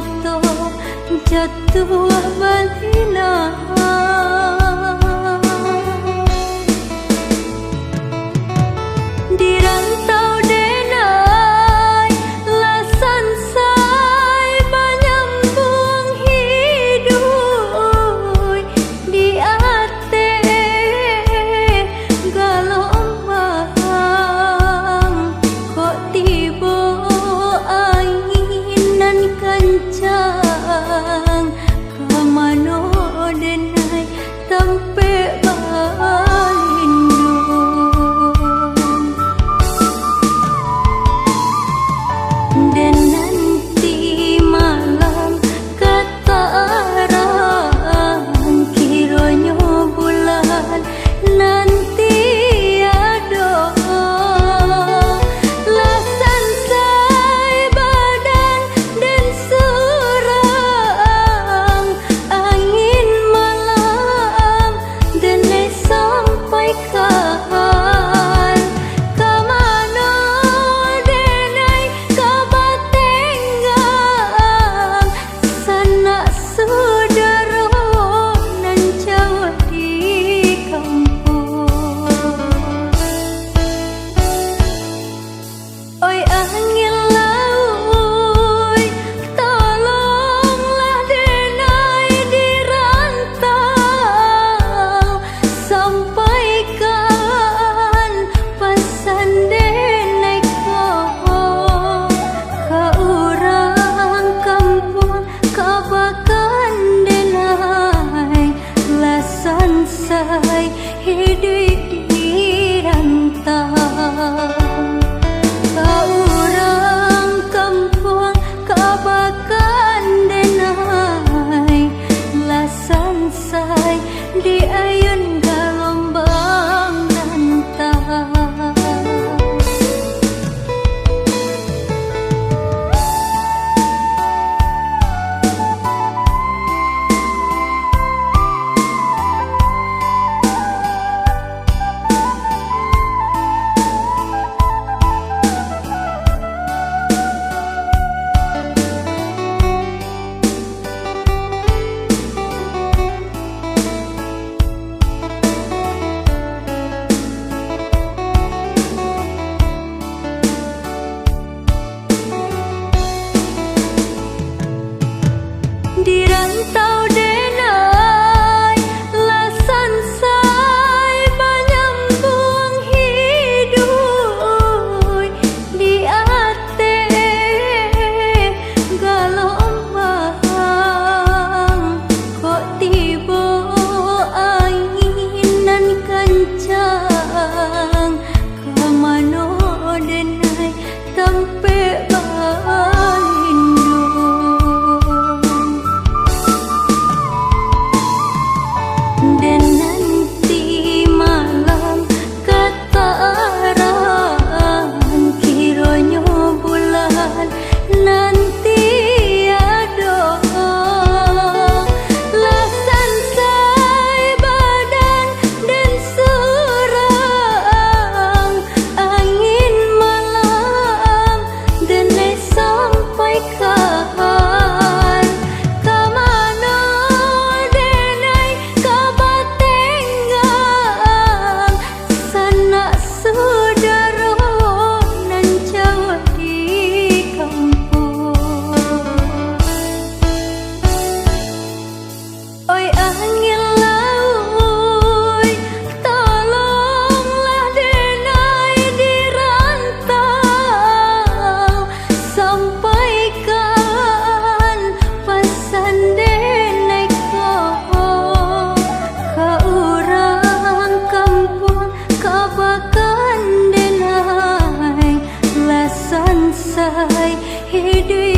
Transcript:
mata jatuh balina di rantau denai lasan sai banyambung hidup di ate galombang kok tiba anginan kencang kemana denai tempe dan nanti malam kataran kiranya bulan nanti ada lasan sai badan dan surang angin malam dan sampaikan kemana denai kabatengang sanak saudara nan jauh di kampung. Oi angin laut tolonglah denai di rantau sampaikan pesan denai kau ke orang kampung kabakan denai lasan sai hidup di rantau orang kampung kabakan denai lasan sai di ayun galombang rantau. Di rantau denai lasan sai banyambung hidup di ate galombang kok tiba anginan kencang kemana denai tempe dan nanti malam kataran kiranya bulan nanti ada lasan sai badan dan surang angin malam dan sampaikan kemana denai kabatengang sanak saudara nan jauh di kampung. Oi angin laut tolonglah denai di rantau sampaikan pesan denai kau ke orang kampung kabakan denai lasan sai hidup